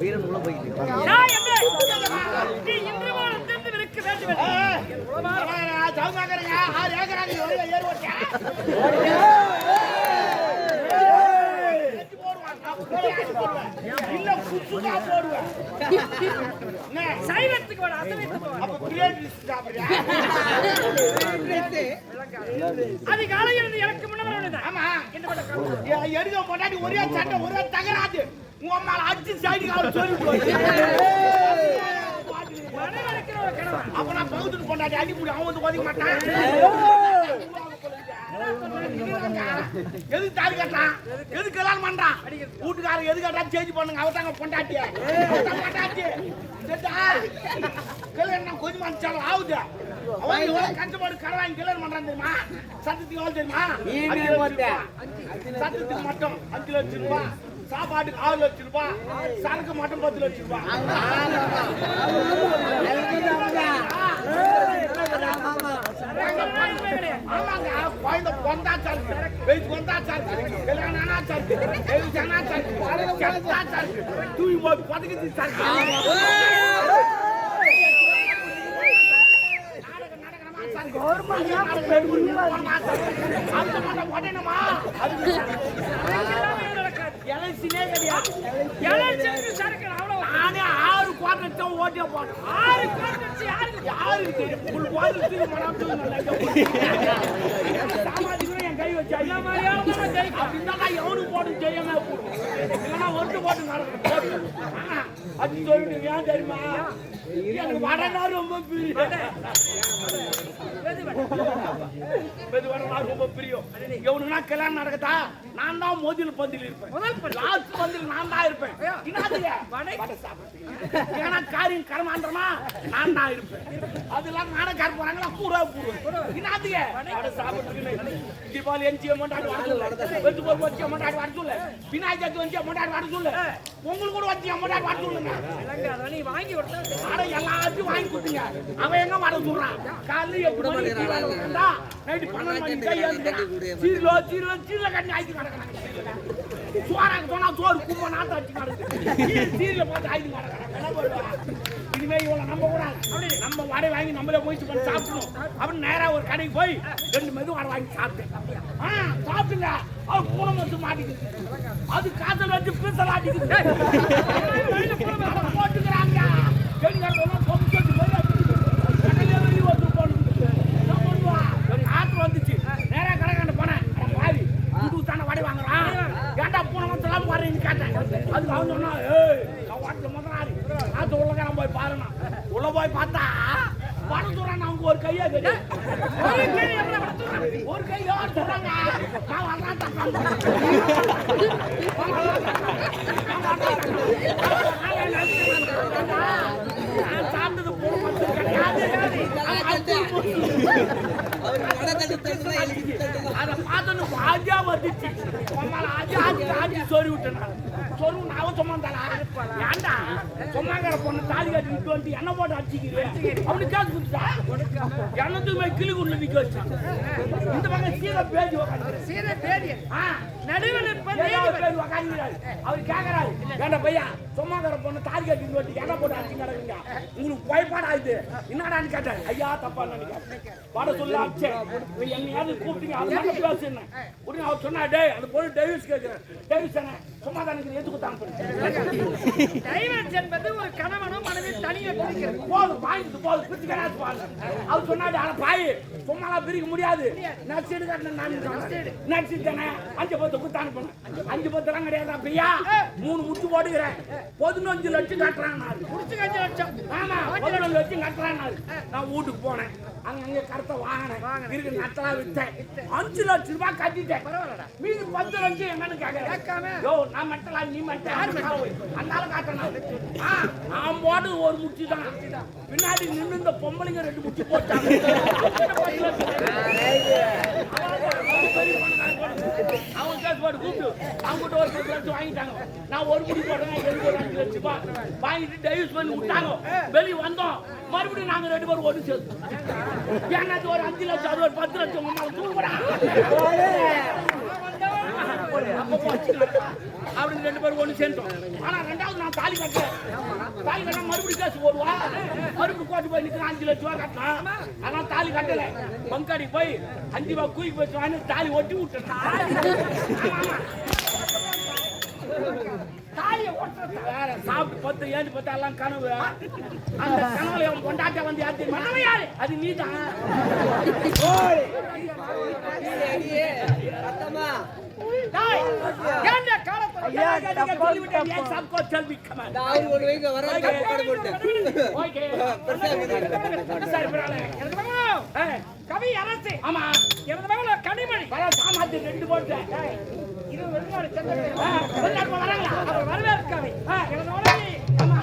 வீரன் உள்ள போயிட்டு அதிகாலையில் எனக்கு முன்னாடி எடுக்க போட்டாடி ஒரே சட்டை ஒரே தகராது உங்க மேல அடிச்சு சைடு கால சொல்லிட்டு அப்ப நான் பகுத்துட்டு போட்டாடி அடி முடி அவன் வந்து ஒதுக்க மாட்டான். எதுக்கு தாடி கட்டான் எதுக்கு கல்யாணம் பண்றான் வீட்டுக்காரன் எது கட்டா சேஞ்ச் பண்ணுங்க அவ தாங்க பொண்டாட்டிய பொண்டாட்டி கல்யாணம் கொஞ்சம் மனுஷாலும் ஆகுது. அவன் எவ்வளவு கஷ்டப்பட்டு கடை வாங்கி கல்யாணம் பண்றான் தெரியுமா? சத்தத்துக்கு எவ்வளவு தெரியுமா? சத்தத்துக்கு மட்டும் 5 லட்சம் ரூபாய், சாப்பாட்டுக்கு 6 லட்சம் ரூபாய், சரக்கு மட்டும் 10 லட்சம் ரூபாய். குழந்தை பொந்தா சாருக்கு வெயிட் பொந்தா சாருக்கு கல்யாணம் ஆனா சாருக்கு வெயிட் ஆனா சாருக்கு தூய் போய் பதுக்கிச்சு சாருக்கு நானே 6 குவார்டர் ஓட்டியா போனேன். 6 குவார்டர் யாருக்கு தெரியும்? ஃபுல் குவார்டர் சாமாஜிக்கு என் கை வச்சு அப்படின்னா எவனுக்கு போட்டு செய்யாம இல்லைன்னா ஒன்று போட்டு நடக்கும் அது சொல்லிட்டு ஏன் தெரியுமா? எனக்கு வடனா ரொம்ப ரொம்ப பிரியம். எவனுக்குனா கல்யாணம் நடக்கத்தா நான் தான் மோதில் பந்தில் இருப்பேன். லாஸ்ட் பந்தில் நான் தான் இருப்பேன். ஏன்னா காரியம் கரமான்றமா நான் தான் இருப்பேன். அதெல்லாம் நாடகார போறாங்களா பூரா இன்னாதுங்க தீபாவளி எஞ்சிய மொண்டாடி வர சொல்ல, வெட்டு போர் வச்சிய மொண்டாடி வர சொல்ல, விநாயகர் சதுர்த்தி வச்சிய மொண்டாடி வர சொல்ல, உங்களுக்கு கூட வச்சிய மொண்டாடி வர சொல்லுங்க. வாங்கி எல்லாத்தையும் வாங்கி கொடுத்தீங்க. அவன் எங்க வர சொல்றான்? காலையில் 8 மணிக்கு வந்தா நைட்டு 12 மணிக்கு கையாண்டு சீரில கட்டி ஆயிட்டு கிடக்கிறாங்க. சோறாங்க சொன்னா சோறு கும்ப நாத்த வச்சு கிடக்கு. சீரில பார்த்து ஆயிட்டு கிடக்கிறாங்க. இனிமே இவ்வளவு நம்ப கூடாது. நம்ம வடை வாங்கி நம்மளே முயற்சி பண்ணி சாப்பிடணும் அப்படின்னு நேரா ஒரு கடைக்கு போய் 2 மெது வடை வாங்கி சாப்பிட்டேன். சாப்பிட்டுங்க அவர் பூனை வந்து மாட்டிக்கிது. அது காதல் வச்சு பீசல் ஆட்டிக்குது. போட்டுக்கிறாங்க. ஆற்று வந்துச்சு. நேரா கடைக்காண்ட போனேன். பாவி புது தானே வடை வாங்குறான். ஏன்டா பூனை வந்து எல்லாம் போறேன்னு கேட்டேன். அதுக்கு அவன் சொன்னா வாட்டில் முதலாளி ஆற்று உள்ளக்காரன் போய் பாருனா. உள்ள போய் பார்த்தா வடை சொல்றான். அவங்க ஒரு கையா கட்டி ஒரு கை யார் சொல்றாங்க? நான் வரலாம் சாப்பிட்டது அதை பார்த்து பாஜா வந்துச்சு. ஆஜி சொல்லி விட்டேன். சொல்லு நான் சொன்னான் ஏன்டா சொன்னாங்கிற பொண்ணு தாலி கட்டி நிக்க வந்து என்ன போட்டு அடிச்சுக்கிறேன் அவனுக்கு காசு கொடுத்தா என்னத்துக்குமே கிளி குள்ள நிக்க வச்சு இந்த பக்கம் சீரை பேசி அவர் கேட்கறாரு ஏன்டா பையா சொன்னாங்கிற பொண்ணு தாலி கட்டி வந்து என்ன போட்டு அடிச்சு கிடக்குங்க உங்களுக்கு பயப்பாடா இது என்னடான்னு கேட்டாரு. ஐயா தப்பா நினைக்கிறேன் பாட சொல்ல அடிச்சேன் என்னையாவது கூப்பிட்டீங்க அது மட்டும் பேசுனேன். உடனே அவர் சொன்னா டே அந்த பொண்ணு டேவிஸ் கேட்கிறேன். டேவிஸ் தானே சமாதானத்துக்கு எதுக்கு தான் டைவர்ஸ் என்பது ஒரு கணவனும் மனைவி தனியா பிரிக்கிறது. போதும் வாங்கிட்டு போதும் பிரிச்சுக்கிறாரு பாருங்க. அவர் சொன்னாரு ஆனா பாய் சும்மாலாம் பிரிக்க முடியாது. நடிச்சிடு கட்டணும் நான் நடிச்சுட்டேனே 5 10 குத்தானு போனேன். 5 10 எல்லாம் கிடையாது அப்படியா 3 முட்டு போடுகிறேன். 15 லட்சம் கட்டுறான். முடிச்சு 5 லட்சம். ஆமா 15 லட்சம் கட்டுறான். நான் வீட்டுக்கு போனேன். அங்க கருத்தை வாங்கினேன். இருக்கு நட்டலா வித்தேன். 5 லட்சம் ரூபாய் கட்டிட்டேன். மீதி 10 லட்சம் என்னன்னு கேட்கறேன். நான் மெட்டலா நீ மெட்டல் அந்தால காட்டணும் அவன் போடு ஒரு முச்சி தான் பின்னாடி நின்று இந்த பொம்பளைங்க 2 முச்சி போட்டாங்க அவன் கேஸ் போட்டு கூப்பிட்டு அவங்ககிட்ட ஒரு 10 லட்சம் வாங்கிட்டாங்க நான் ஒரு முடி போட்டேன் எனக்கு ஒரு 5 லட்சம் ரூபாய் வாங்கிட்டு டைவர்ஸ் பண்ணி விட்டாங்க வெளியே வந்தோம் மறுபடியும் நாங்க 2 பேரும் ஒன்று சேர்த்தோம் ஏன்னா ஒரு 5 லட்சம் அது ஒரு 10 லட்சம் தூங்குறா அப்படின்னு 2 பேரும் ஒன்று சேர்ந்தோம் ஆனா 2வது நான் தாலி கட்டேன் தாலி கட்ட மறுபடியும் கேஸ் போடுவா மறுபடியும் கோட்டு போய் நிற்கிறேன் 5 லட்சம் ரூபாய் கட்டலாம் ஆனா தாலி கட்டல பங்காடி போய் 5 ரூபாய் கூலிக்கு போய் வாங்கி தாலி ஒட்டி விட்டுட்டேன் தாலியை ஒட்டுறது வேற சாப்பிட்டு 10 ஏழு 10 எல்லாம் கனவு அந்த கனவுல அவன் கொண்டாட்ட வந்து யாரு மனவே யாரு அது நீ தான் கவி அரசு ஆமா எனது மகள கனிமணி சாமாத்தி 2 போட்டேன் இது வெளிநாடு வெளிநாடு வராங்களா அவர் வரவே இருக்காவே எனது மகளே ஆமா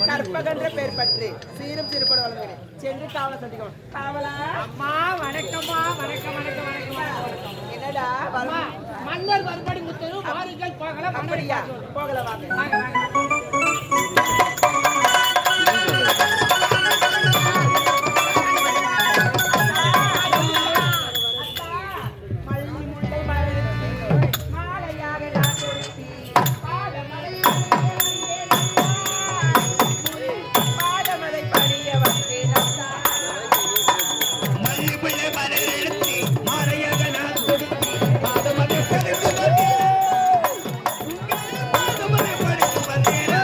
கற்பகன்ற பேர் பற்றி சீரும் சிறுபட வளர்கிறேன் சென்று காவல சந்திக்கும் காவலா அம்மா வணக்கம்மா வணக்கம் வணக்கம் வணக்கம் என்னடா மன்னர் வரும்படி முத்தரு வாருங்கள் போகலாம் அப்படியா போகல வாங்க வாங்க வாங்க Thank you.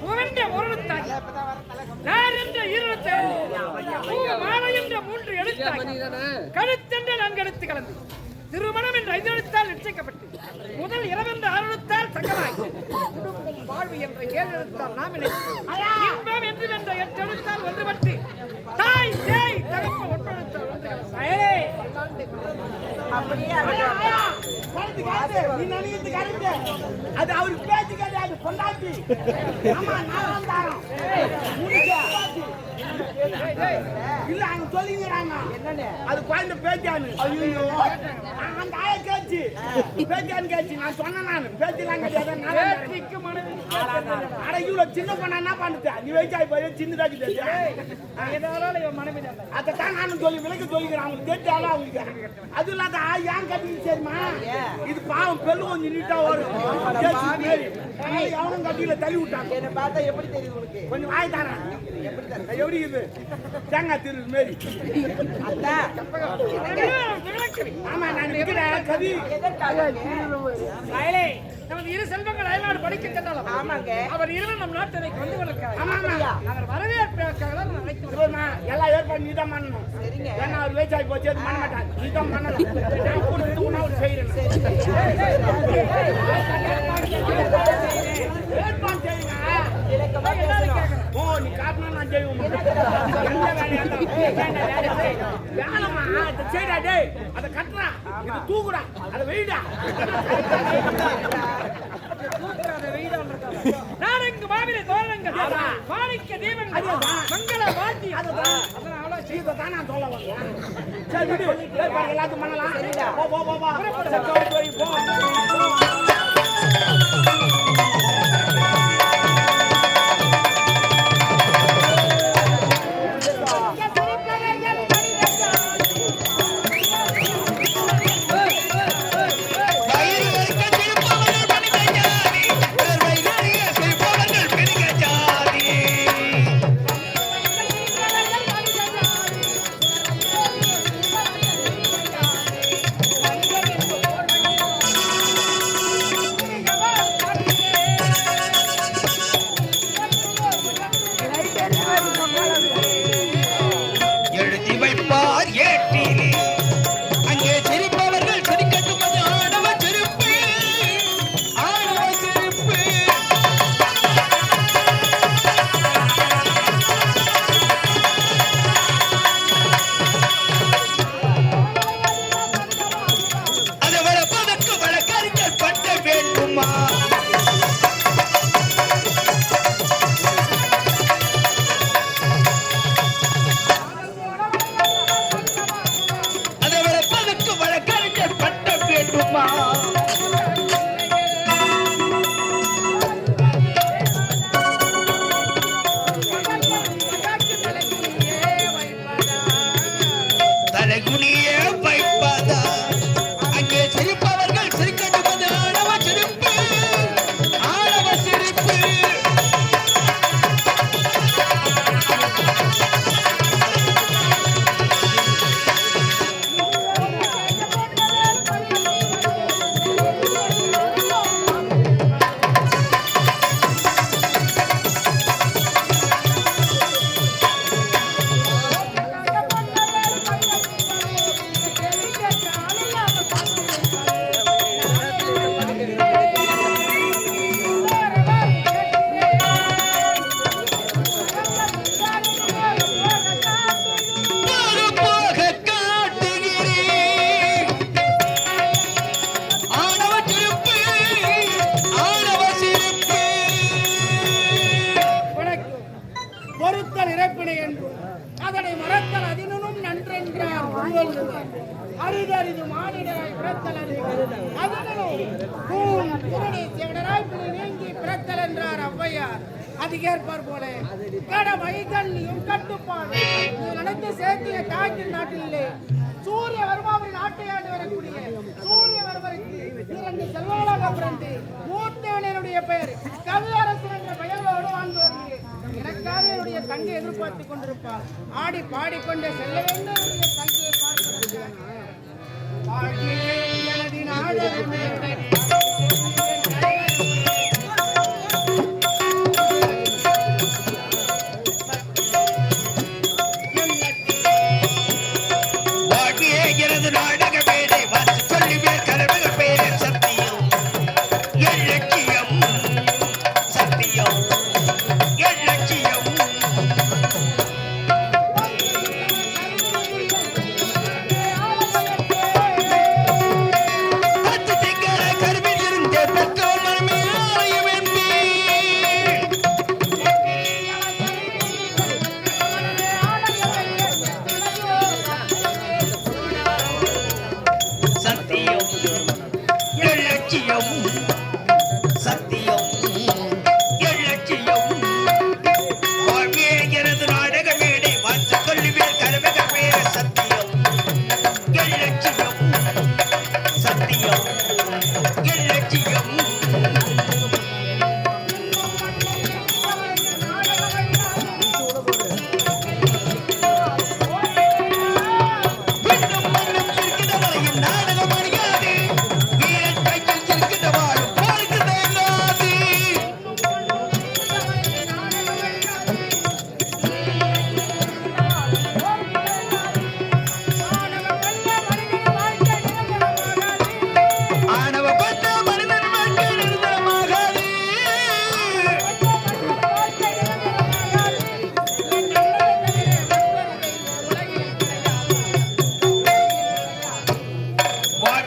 பூவென்ற முரணத்தாய் நார் என்ற ஈரத்தை மாலை என்ற 3 எழுத்தாய் கழுத்தென்ற 4 எழுத்து கலந்து திருமணம் என்ற 5 எழுத்தால் நிச்சயிக்கப்பட்டு முதல் 2 என்ற 6 எழுத்தால் சங்கமாய் குடும்பம் வாழ்வு என்ற 7 எழுத்தால் நாம் இன்பம் என்று என்ற 8 எழுத்தால் ஒன்றுபட்டு தாய் சேய் தகப்ப 1 எழுத்தால் அது அவருக்கு பேச்சு கிடையாது பொண்டாட்டி. இல்ல அங்க சொல்லிக்கிறாங்க அது குழந்தை பேச்சானு. ஐயோ அந்த ஆய கேச்சு பேச்சான்னு கேச்சு. நான் சொன்னேன் நான் பேச்செல்லாம் கிடையாது. அட இவ்வளவு சின்ன பண்ண என்ன பண்ணுது நீ வயசாகி போய் சின்னதாக்கி அதைத்தான் நானும் சொல்லி விலைக்கு சொல்லிக்கிறேன். அவங்களுக்கு கேட்டாலும் அவங்களுக்கு அது இல்லாத ஏன் கட்டி சரிமா இது பாவம் பெல்லு கொஞ்சம் நீட்டா வரும். எவனும் கட்டியில தள்ளி விட்டாங்க. என்ன பார்த்தா எப்படி தெரியுது உனக்கு? கொஞ்சம் வாய் தானே எப்படி இது தேங்காய் திரு மாரி. ஆமா நான் நிக்கிறேன் கவி. நமது 2 செல்வங்கள் அயல்நாடு படிக்க சென்றாலும் ஆமாங்க அவர் இருவர் நம் நாட்டை கொண்டு வளர்க்கிறார். நாங்கள் வரவேற்பதற்காக தான் அழைத்து எல்லாம் ஏற்பாடு நீ தான் பண்ணணும். ஏன்னா அவர் வயசாகி போச்சு அது பண்ண மாட்டாங்க. நீ தான் பண்ணணும். உணவு செய்யறேன் ஏற்பாடு செய்யுங்க. ஓ நீ காட்டினா நான் செய்வோம். வேணாமா அதை செய்டா டேய் அதை கட்டுறா இது தூக்குடா அதை வெயிடா நாரங்கு மாவிலை தோரணங்கள் மாணிக்க தீபங்கள் மங்கள வாத்தி அதனால செய்ததான் நான் சொல்ல வந்தேன். சரி விடு எல்லாத்தையும் பண்ணலாம். போ போ போ போ அரிதறிது மானிடராய் பிறத்தல் நீங்கி பிறத்தல் என்றார் ஔவையார். அதுக்கேற்பார் போல கடமை கண்ணியும் கட்டுப்பாடு நினைத்து சேர்த்திய தாய்க்கின் நாட்டிலே சூரிய வர்மாவின் நாட்டை ஆண்டு வரக்கூடிய சூரிய வர்மருக்கு 2 செல்வங்களாக பிறந்து மூத்தவனுடைய பெயர் கவியரசன் என்ற பெயரோடு வாழ்ந்து வருகிறேன். எனக்காக என்னுடைய தங்கை எதிர்பார்த்துக் கொண்டிருப்பார். ஆடி பாடிக்கொண்டே செல்ல வேண்டும் என்னுடைய தங்கையை பார்க்கிறேன். எனது நாடு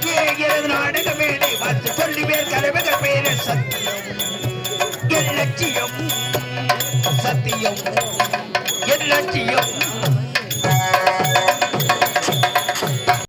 எனது நாடக மேடை பார்த்து சொல்லுவேன் கலவக பேர சத்தியம் என் லட்சியம் சத்தியம் என் லட்சியம்